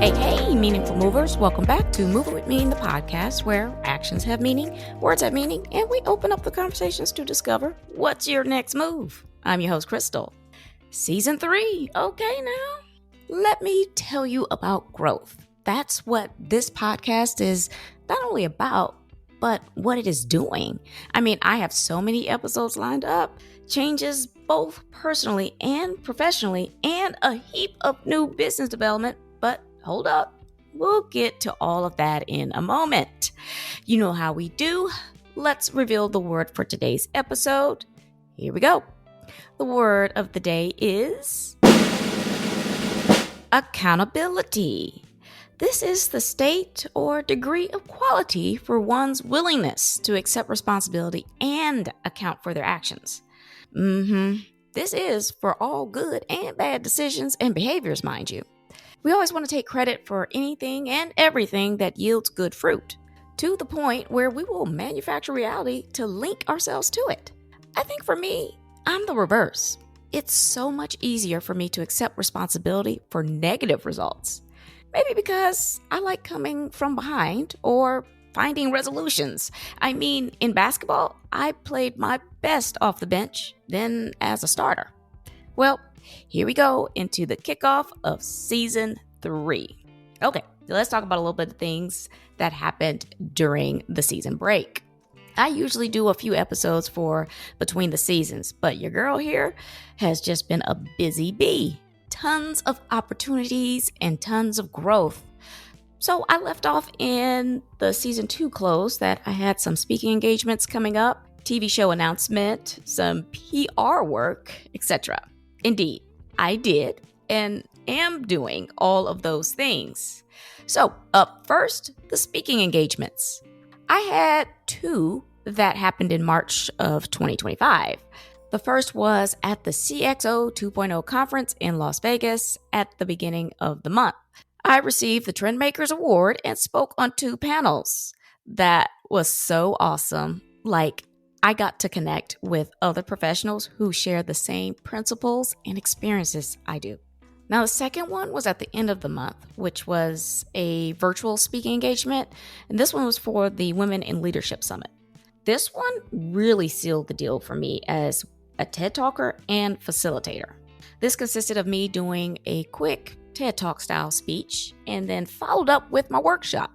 Hey, meaningful movers. Welcome back to Move It With Me, the podcast where actions have meaning, words have meaning, and we open up the conversations to discover what's your next move. I'm your host, Krystal. Season 3. Okay, now, let me tell you about growth. That's what this podcast is not only about, but what it is doing. I mean, I have so many episodes lined up, changes both personally and professionally, and a heap of new business development. But hold up, we'll get to all of that in a moment. You know how we do. Let's reveal the word for today's episode. Here we go. The word of the day is accountability. This is the state or degree of quality for one's willingness to accept responsibility and account for their actions. This is for all good and bad decisions and behaviors, mind you. We always want to take credit for anything and everything that yields good fruit, to the point where we will manufacture reality to link ourselves to it. I think for me, I'm the reverse. It's so much easier for me to accept responsibility for negative results. Maybe because I like coming from behind or finding resolutions. I mean, in basketball, I played my best off the bench than as a starter. Well, here we go into the kickoff of season 3. Okay, so let's talk about a little bit of things that happened during the season break. I usually do a few episodes for between the seasons, but your girl here has just been a busy bee. Tons of opportunities and tons of growth. So I left off in the season 2 close that I had some speaking engagements coming up, TV show announcement, some PR work, etc. Indeed, I did and am doing all of those things. So up first, the speaking engagements. I had 2 that happened in March of 2025. The first was at the CXO 2.0 conference in Las Vegas at the beginning of the month. I received the Trendmakers Award and spoke on 2 panels. That was so awesome. I got to connect with other professionals who share the same principles and experiences I do. Now, the second one was at the end of the month, which was a virtual speaking engagement, and this one was for the Women in Leadership Summit. This one really sealed the deal for me as a TED Talker and facilitator. This consisted of me doing a quick TED Talk style speech and then followed up with my workshop.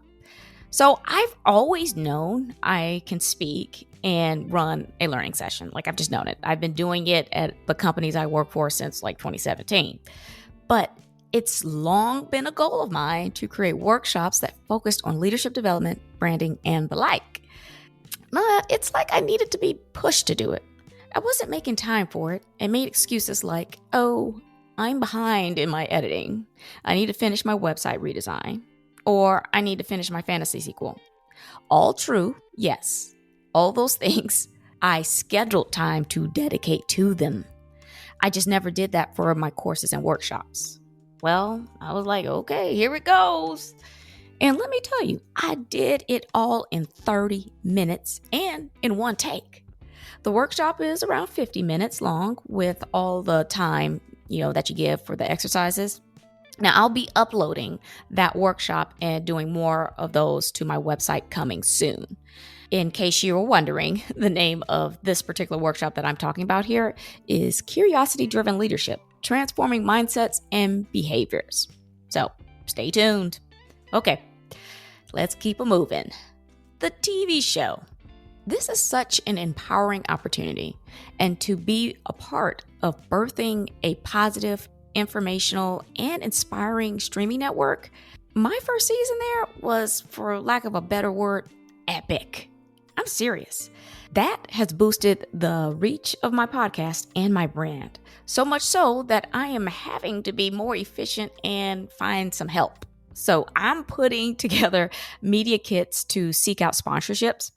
So I've always known I can speak and run a learning session. I've just known it. I've been doing it at the companies I work for since 2017. But it's long been a goal of mine to create workshops that focused on leadership development, branding, and the like. It's like I needed to be pushed to do it. I wasn't making time for it and made excuses like, oh, I'm behind in my editing. I need to finish my website redesign. Or I need to finish my fantasy sequel. All true, yes. All those things, I scheduled time to dedicate to them. I just never did that for my courses and workshops. Well, I was like, okay, here it goes. And let me tell you, I did it all in 30 minutes and in one take. The workshop is around 50 minutes long with all the time, that you give for the exercises. Now, I'll be uploading that workshop and doing more of those to my website coming soon. In case you were wondering, the name of this particular workshop that I'm talking about here is Curiosity-Driven Leadership, Transforming Mindsets and Behaviors. So stay tuned. Okay, let's keep it moving. The TV show. This is such an empowering opportunity, and to be a part of birthing a positive, informational, and inspiring streaming network, my first season there was, for lack of a better word, epic. I'm serious. That has boosted the reach of my podcast and my brand, so much so that I am having to be more efficient and find some help. So I'm putting together media kits to seek out sponsorships.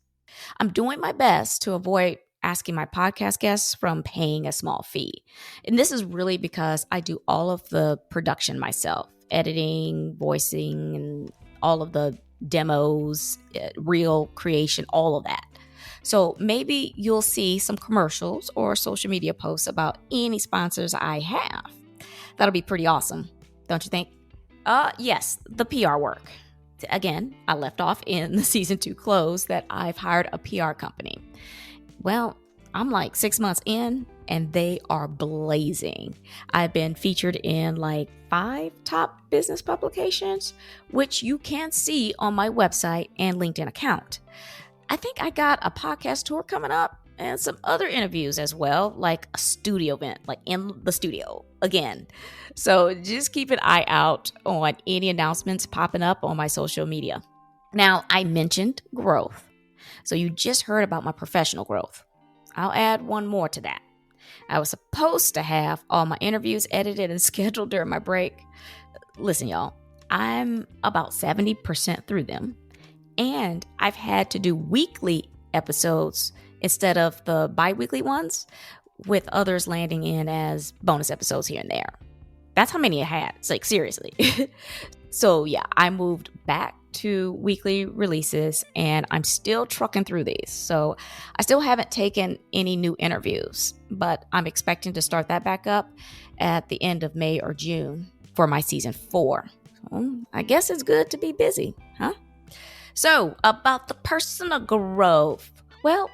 I'm doing my best to avoid asking my podcast guests from paying a small fee. And this is really because I do all of the production myself, editing, voicing, and all of the demos, reel creation, all of that. So maybe you'll see some commercials or social media posts about any sponsors I have. That'll be pretty awesome, don't you think? Yes, the PR work. Again, I left off in the season 2 close that I've hired a PR company. Well, I'm like 6 months in and they are blazing. I've been featured in like 5 top business publications, which you can see on my website and LinkedIn account. I think I got a podcast tour coming up and some other interviews as well, like a studio event, like in the studio again. So just keep an eye out on any announcements popping up on my social media. Now, I mentioned growth. So you just heard about my professional growth. I'll add one more to that. I was supposed to have all my interviews edited and scheduled during my break. Listen, y'all, I'm about 70% through them. And I've had to do weekly episodes instead of the bi-weekly ones, with others landing in as bonus episodes here and there. That's how many I had. It's like, seriously. So yeah, I moved back to weekly releases and I'm still trucking through these. So I still haven't taken any new interviews, but I'm expecting to start that back up at the end of May or June for my season 4. So I guess it's good to be busy, huh? So about the personal growth. Well,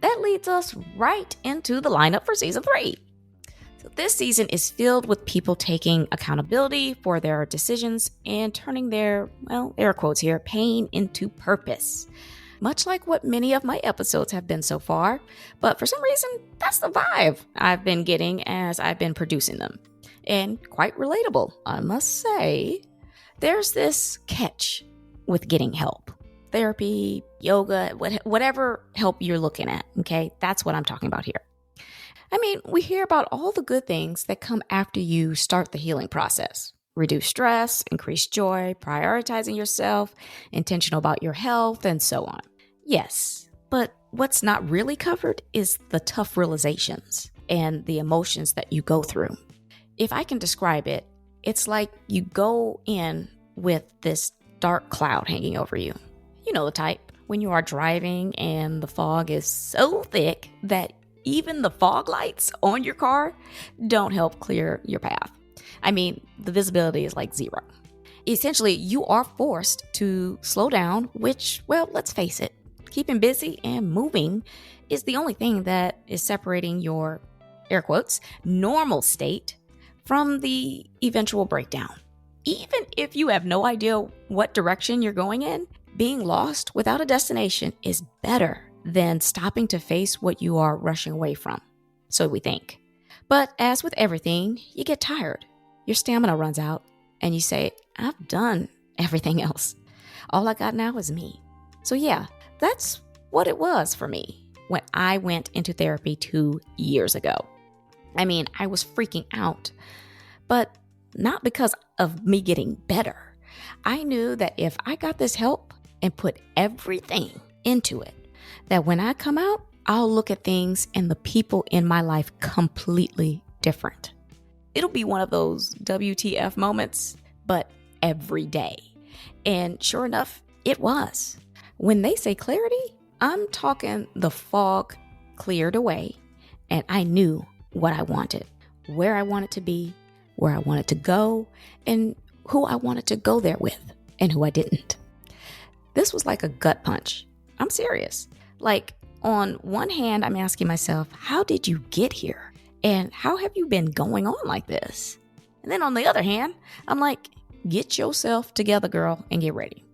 that leads us right into the lineup for season 3. So this season is filled with people taking accountability for their decisions and turning their, well, air quotes here, pain into purpose. Much like what many of my episodes have been so far, but for some reason, that's the vibe I've been getting as I've been producing them. And quite relatable, I must say. There's this catch with getting help. Therapy, yoga, whatever help you're looking at, okay? That's what I'm talking about here. I mean, we hear about all the good things that come after you start the healing process. Reduce stress, increase joy, prioritizing yourself, intentional about your health, and so on. Yes, but what's not really covered is the tough realizations and the emotions that you go through. If I can describe it, it's like you go in with this dark cloud hanging over you. You know the type, when you are driving and the fog is so thick that even the fog lights on your car don't help clear your path. I mean, the visibility is like 0. Essentially, you are forced to slow down, which, well, let's face it, keeping busy and moving is the only thing that is separating your, air quotes, normal state from the eventual breakdown. Even if you have no idea what direction you're going in, being lost without a destination is better than stopping to face what you are rushing away from. So we think. But as with everything, you get tired. Your stamina runs out and you say, I've done everything else. All I got now is me. So yeah, that's what it was for me when I went into therapy 2 years ago. I mean, I was freaking out, but not because of me getting better. I knew that if I got this help and put everything into it, that when I come out, I'll look at things and the people in my life completely different. It'll be one of those WTF moments, but every day. And sure enough, it was. When they say clarity, I'm talking the fog cleared away and I knew what I wanted, where I wanted to be, where I wanted to go, and who I wanted to go there with and who I didn't. This was like a gut punch. I'm serious. Like, on one hand, I'm asking myself, how did you get here? And how have you been going on like this? And then on the other hand, I'm like, get yourself together, girl, and get ready.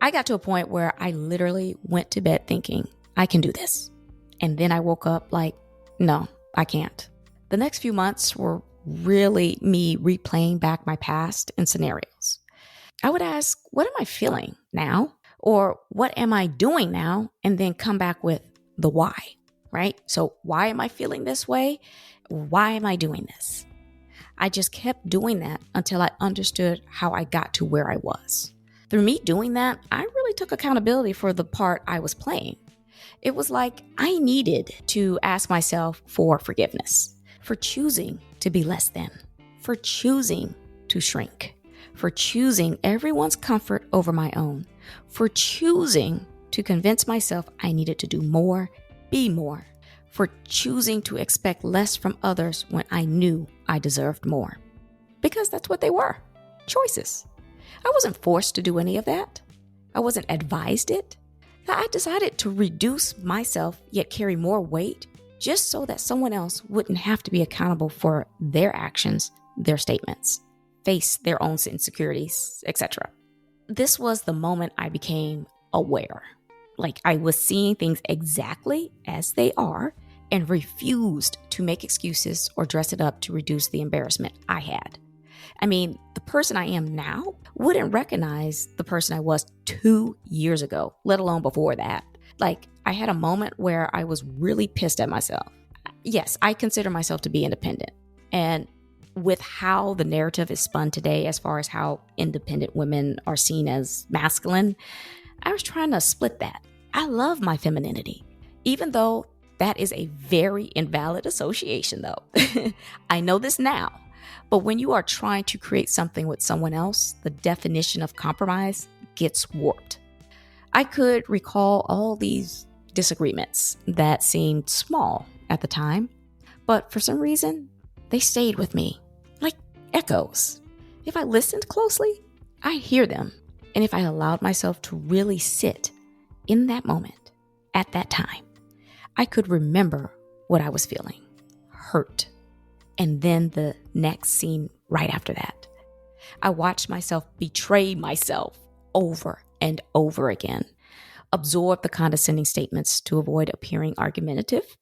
I got to a point where I literally went to bed thinking, I can do this. And then I woke up like, no, I can't. The next few months were really me replaying back my past and scenarios. I would ask, what am I feeling now? Or what am I doing now? And then come back with the why, right? So why am I feeling this way? Why am I doing this? I just kept doing that until I understood how I got to where I was. Through me doing that, I really took accountability for the part I was playing. It was like I needed to ask myself for forgiveness, for choosing to be less than, for choosing to shrink, for choosing everyone's comfort over my own, for choosing to convince myself I needed to do more, be more, for choosing to expect less from others when I knew I deserved more. Because that's what they were. choices. I wasn't forced to do any of that. I wasn't advised it. I decided to reduce myself yet carry more weight just so that someone else wouldn't have to be accountable for their actions, their statements, face their own insecurities, etc. This was the moment I became aware. Like I was seeing things exactly as they are and refused to make excuses or dress it up to reduce the embarrassment I had. I mean, the person I am now wouldn't recognize the person I was 2 years ago, let alone before that. Like, I had a moment where I was really pissed at myself. Yes, I consider myself to be independent. And with how the narrative is spun today, as far as how independent women are seen as masculine, I was trying to split that. I love my femininity, even though that is a very invalid association, though. I know this now. But when you are trying to create something with someone else, the definition of compromise gets warped. I could recall all these disagreements that seemed small at the time, but for some reason, they stayed with me like echoes. If I listened closely, I hear them. And if I allowed myself to really sit in that moment, at that time, I could remember what I was feeling, hurt. And then the next scene right after that. I watched myself betray myself over and over again, absorb the condescending statements to avoid appearing argumentative,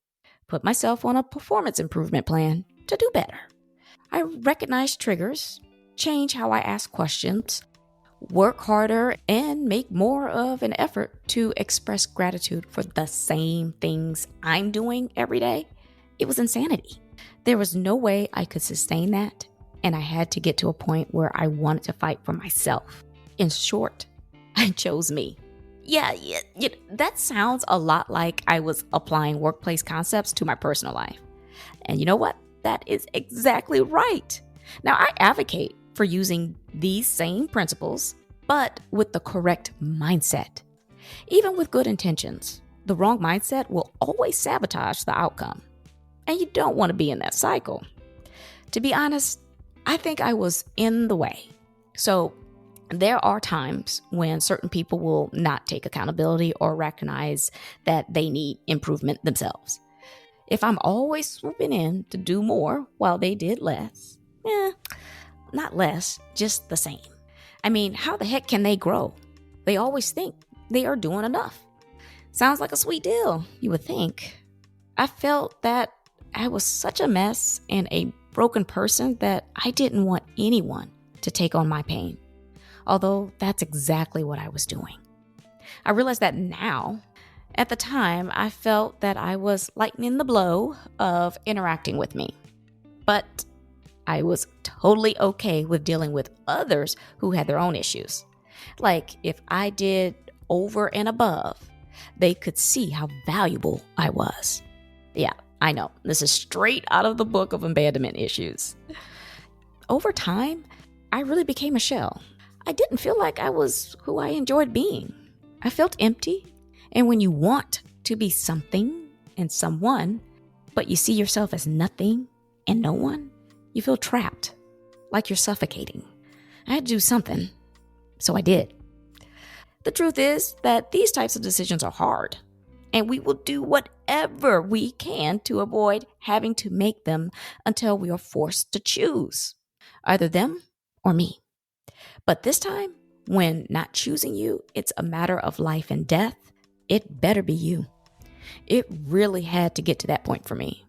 put myself on a performance improvement plan to do better. I recognize triggers, change how I ask questions, work harder, and make more of an effort to express gratitude for the same things I'm doing every day. It was insanity. There was no way I could sustain that, and I had to get to a point where I wanted to fight for myself. In short, I chose me. Yeah, that sounds a lot like I was applying workplace concepts to my personal life. And you know what? That is exactly right. Now, I advocate for using these same principles, but with the correct mindset. Even with good intentions, the wrong mindset will always sabotage the outcome. And you don't want to be in that cycle. To be honest, I think I was in the way. So there are times when certain people will not take accountability or recognize that they need improvement themselves. If I'm always swooping in to do more while they did less, not less, just the same. I mean, how the heck can they grow? They always think they are doing enough. Sounds like a sweet deal, you would think. I felt that I was such a mess and a broken person that I didn't want anyone to take on my pain. Although that's exactly what I was doing. I realize that now. At the time, I felt that I was lightening the blow of interacting with me. But I was totally okay with dealing with others who had their own issues. Like if I did over and above, they could see how valuable I was. Yeah, I know. This is straight out of the book of abandonment issues. Over time, I really became a shell. I didn't feel like I was who I enjoyed being. I felt empty. And when you want to be something and someone, but you see yourself as nothing and no one, you feel trapped, like you're suffocating. I had to do something, so I did. The truth is that these types of decisions are hard, and we will do whatever we can to avoid having to make them until we are forced to choose, either them or me. But this time, when not choosing you, it's a matter of life and death, it better be you. It really had to get to that point for me.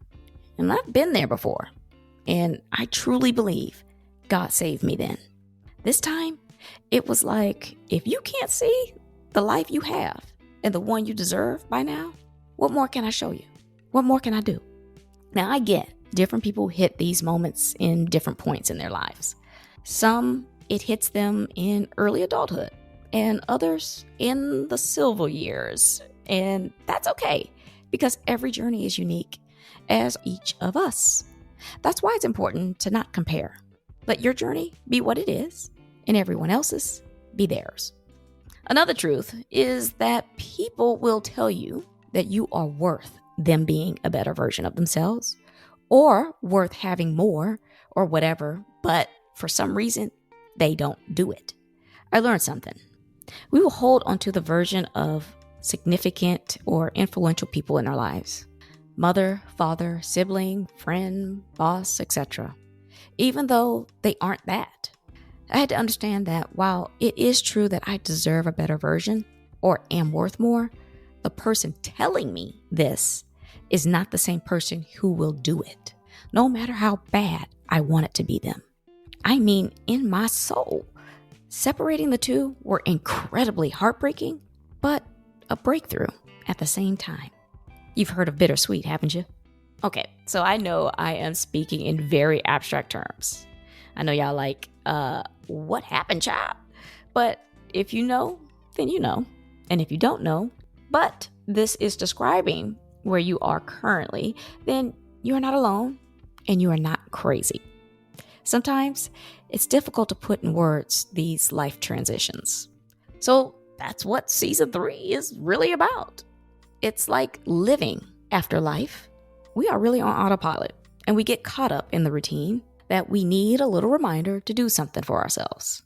And I've been there before. And I truly believe God saved me then. This time, it was like, if you can't see the life you have and the one you deserve by now, what more can I show you? What more can I do? Now, I get different people hit these moments in different points in their lives. Some, it hits them in early adulthood, and others in the silver years. And that's okay, because every journey is unique, as each of us. That's why it's important to not compare. Let your journey be what it is, and everyone else's be theirs. Another truth is that people will tell you that you are worth them being a better version of themselves, or worth having more, or whatever, but for some reason, they don't do it. I learned something. We will hold onto the version of significant or influential people in our lives. Mother, father, sibling, friend, boss, etc. Even though they aren't that. I had to understand that while it is true that I deserve a better version or am worth more, the person telling me this is not the same person who will do it, no matter how bad I want it to be them. I mean, in my soul. Separating the two were incredibly heartbreaking, but a breakthrough at the same time. You've heard of bittersweet, haven't you? Okay, so I know I am speaking in very abstract terms. I know y'all like, what happened, child? But if you know, then you know. And if you don't know, but this is describing where you are currently, then you are not alone and you are not crazy. Sometimes it's difficult to put in words these life transitions. So that's what season 3 is really about. It's like living after life. We are really on autopilot and we get caught up in the routine that we need a little reminder to do something for ourselves.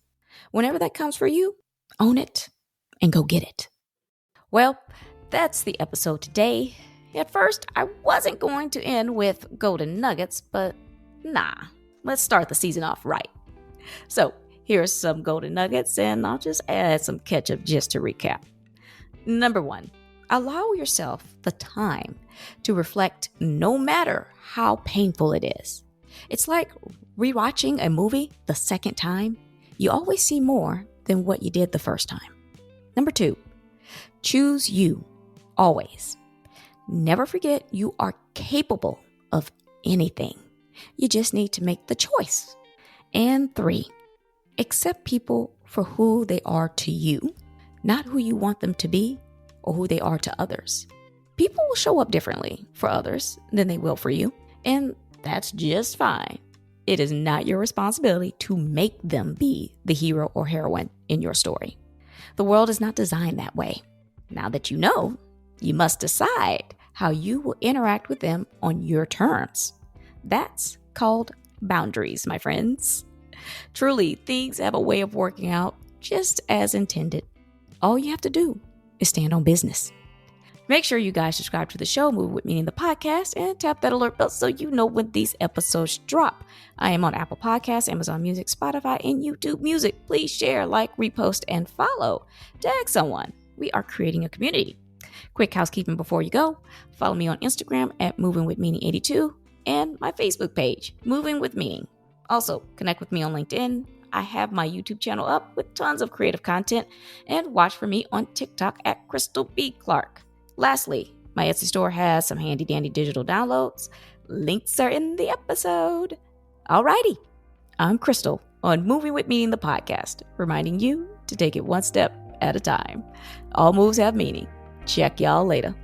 Whenever that comes for you, own it and go get it. Well, that's the episode today. At first, I wasn't going to end with golden nuggets, but nah, let's start the season off right. So here's some golden nuggets, and I'll just add some ketchup just to recap. Number 1, allow yourself the time to reflect no matter how painful it is. It's like rewatching a movie the second time. You always see more than what you did the first time. Number 2, choose you, always. Never forget you are capable of anything. You just need to make the choice. And 3, accept people for who they are to you, not who you want them to be or who they are to others. People will show up differently for others than they will for you, and that's just fine. It is not your responsibility to make them be the hero or heroine in your story. The world is not designed that way. Now that you know, you must decide how you will interact with them on your terms. That's called boundaries, my friends. Truly, things have a way of working out just as intended. All you have to do is stand on business. Make sure you guys subscribe to the show, Moving with Meaning, the podcast, and tap that alert bell so you know when these episodes drop. I am on Apple Podcasts, Amazon Music, Spotify, and YouTube Music. Please share, like, repost, and follow. Tag someone. We are creating a community. Quick housekeeping before you go. Follow me on Instagram at Moving with Meaning 82 and my Facebook page, Moving with Meaning. Also, connect with me on LinkedIn. I have my YouTube channel up with tons of creative content, and watch for me on TikTok at Krystal B. Clark. Lastly, my Etsy store has some handy dandy digital downloads. Links are in the episode. Alrighty, I'm Krystal on Moving with Meaning, the podcast, reminding you to take it one step at a time. All moves have meaning. Check y'all later.